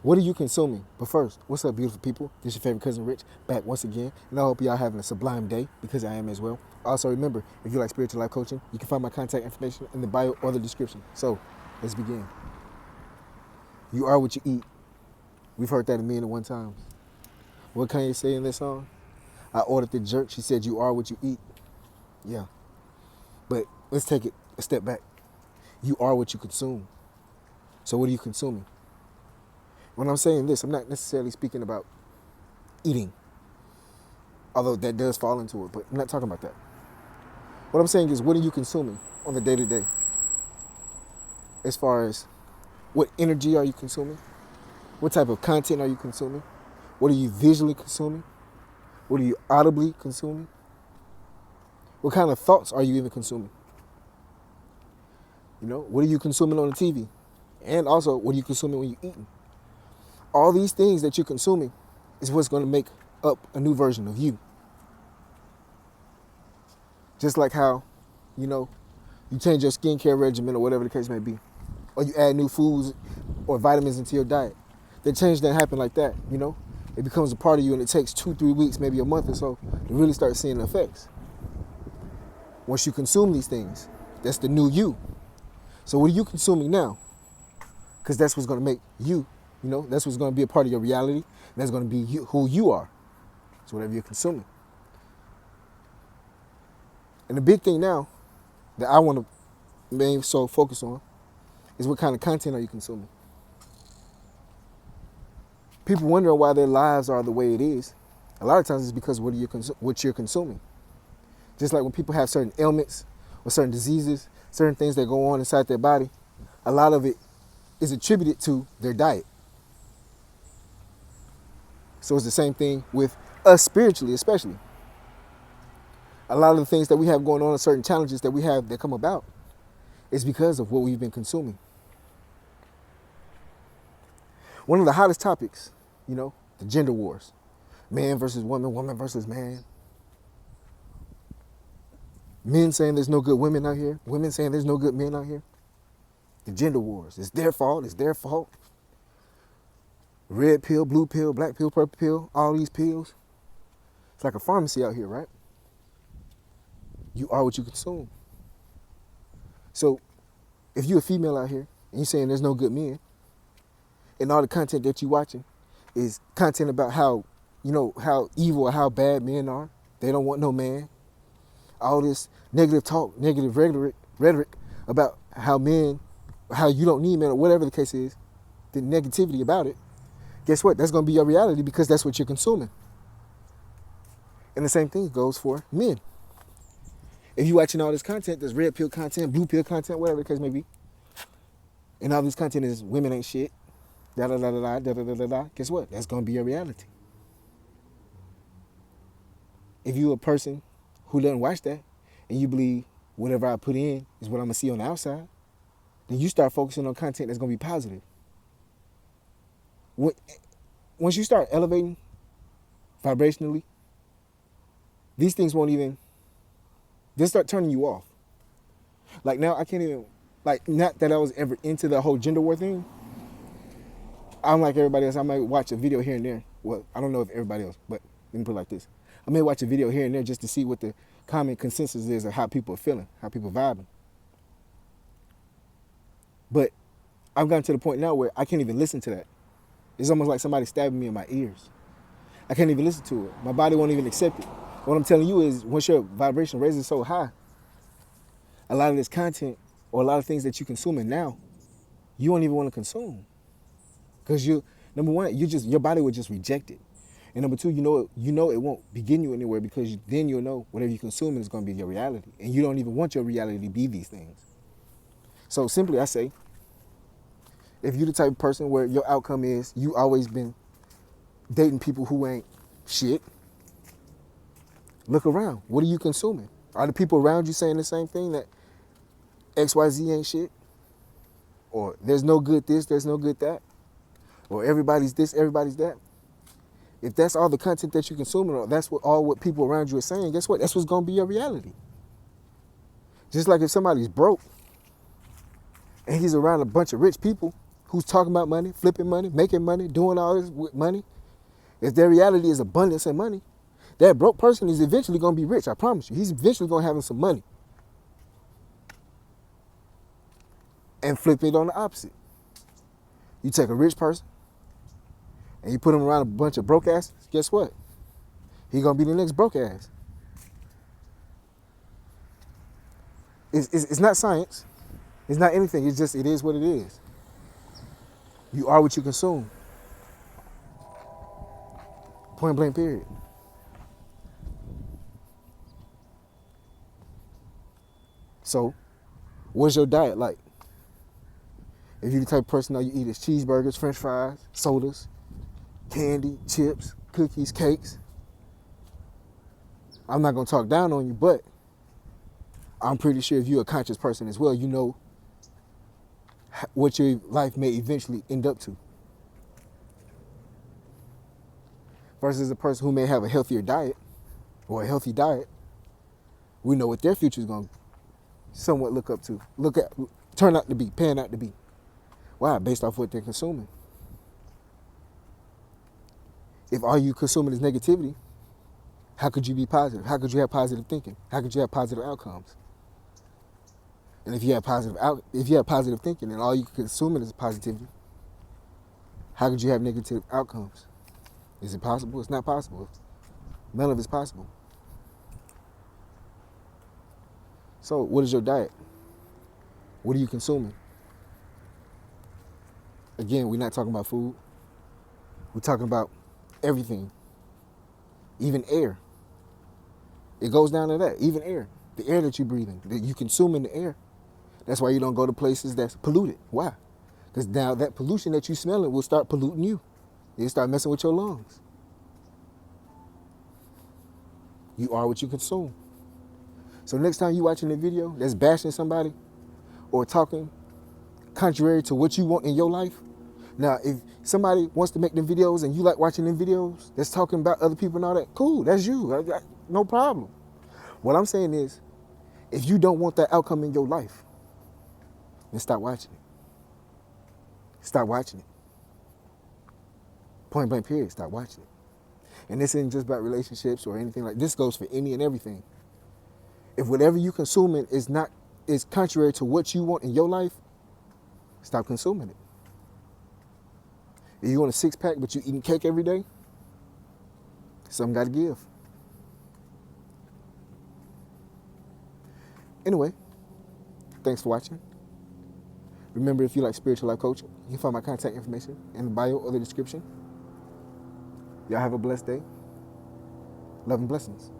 What are you consuming? But first, what's up, beautiful people? This is your favorite cousin Rich, back once again, and I hope y'all having a sublime day, because I am as well. Also, remember, if you like spiritual life coaching, you can find my contact information in the bio or the description. So, let's begin. You are what you eat. We've heard that a million and one times. What Kanye say in this song? I ordered the jerk. She said, you are what you eat. Yeah. But let's take it a step back. You are what you consume. So what are you consuming? When I'm saying this, I'm not necessarily speaking about eating, although that does fall into it, but I'm not talking about that. What I'm saying is, what are you consuming on the day-to-day? As far as what energy are you consuming? What type of content are you consuming? What are you visually consuming? What are you audibly consuming? What kind of thoughts are you even consuming? You know, what are you consuming on the TV? And also, what are you consuming when you're eating? All these things that you're consuming is what's going to make up a new version of you. Just like how, you change your skincare regimen or whatever the case may be, or you add new foods or vitamins into your diet. The change doesn't happen like that, It becomes a part of you, and it takes 2-3 weeks, maybe a month or so, to really start seeing the effects. Once you consume these things, that's the new you. So what are you consuming now? Because that's what's going to make you, that's what's going to be a part of your reality. That's going to be who you are. So whatever you're consuming. And the big thing now that I want to focus on is, what kind of content are you consuming? People wondering why their lives are the way it is. A lot of times it's because what you're consuming. Just like when people have certain ailments or certain diseases, certain things that go on inside their body, a lot of it is attributed to their diet. So it's the same thing with us spiritually, especially. A lot of the things that we have going on, and certain challenges that we have that come about, is because of what we've been consuming. One of the hottest topics, the gender wars. Man versus woman, woman versus man. Men saying there's no good women out here, women saying there's no good men out here. The gender wars. It's their fault, it's their fault. Red pill, blue pill, black pill, purple pill, all these pills. It's like a pharmacy out here, right? You are what you consume. So if you're a female out here and you're saying there's no good men, and all the content that you're watching is content about how evil or how bad men are, they don't want no man, all this negative talk, negative rhetoric about how you don't need men, or whatever the case is, the negativity about it, guess what? That's going to be your reality, because that's what you're consuming. And the same thing goes for men. If you're watching all this content, there's red pill content, blue pill content, whatever the case may be, and all this content is women ain't shit, guess what? That's going to be your reality. If you're a person who doesn't watch that, and you believe whatever I put in is what I'm going to see on the outside, then you start focusing on content that's going to be positive. Once you start elevating vibrationally, these things won't even, they'll start turning you off. Like now, I can't even, not that I was ever into the whole gender war thing. I'm like everybody else. I might watch a video here and there. Well, I don't know if everybody else, but let me put it like this. I may watch a video here and there just to see what the common consensus is of how people are feeling, how people are vibing. But I've gotten to the point now where I can't even listen to that. It's almost like somebody stabbing me in my ears. I can't even listen to it. My body won't even accept it. What I'm telling you is, once your vibration raises so high, a lot of this content or a lot of things that you're consuming now, you don't even want to consume. Because number one, your body will just reject it. And number two, it won't begin you anywhere, because then you'll know whatever you're consuming is going to be your reality. And you don't even want your reality to be these things. So simply, I say, if you're the type of person where your outcome is you always been dating people who ain't shit, look around. What are you consuming? Are the people around you saying the same thing, that XYZ ain't shit? Or there's no good this, there's no good that? Or everybody's this, everybody's that? If that's all the content that you're consuming, or that's what people around you are saying, guess what? That's what's going to be your reality. Just like if somebody's broke and he's around a bunch of rich people, who's talking about money, flipping money, making money, doing all this with money, if their reality is abundance and money, that broke person is eventually going to be rich. I promise you. He's eventually going to have some money. And flip it on the opposite. You take a rich person and you put him around a bunch of broke asses, guess what? He's going to be the next broke ass. It's not science. It's not anything. It's just, it is what it is. You are what you consume. Point blank period. So, what's your diet like? If you're the type of person that you eat is cheeseburgers, french fries, sodas, candy, chips, cookies, cakes, I'm not going to talk down on you, but I'm pretty sure if you're a conscious person as well, you know what your life may eventually end up to. Versus a person who may have a healthier diet or a healthy diet, we know what their future is going to somewhat turn out to be, pan out to be. Why? Based off what they're consuming. If all you consuming is negativity, how could you be positive? How could you have positive thinking? How could you have positive outcomes? And if you have positive thinking and all you consuming is positivity, how could you have negative outcomes? Is it possible? It's not possible. None of it's possible. So, what is your diet? What are you consuming? Again, we're not talking about food. We're talking about everything. Even air. It goes down to that. Even air. The air that you're breathing, that you consume in the air. That's why you don't go to places that's polluted. Why? Because now that pollution that you're smelling will start polluting you. It'll start messing with your lungs. You are what you consume. So next time you're watching a video that's bashing somebody or talking contrary to what you want in your life, now if somebody wants to make them videos and you like watching them videos that's talking about other people and all that, cool, that's you. No problem. What I'm saying is, if you don't want that outcome in your life, then stop watching it. Stop watching it. Point blank period, stop watching it. And this isn't just about relationships or anything like this. Goes for any and everything. If whatever you consuming is contrary to what you want in your life, stop consuming it. If you want a six-pack but you eating cake every day, something got to give. Anyway, thanks for watching. Remember, if you like spiritual life coaching, you can find my contact information in the bio or the description. Y'all have a blessed day. Love and blessings.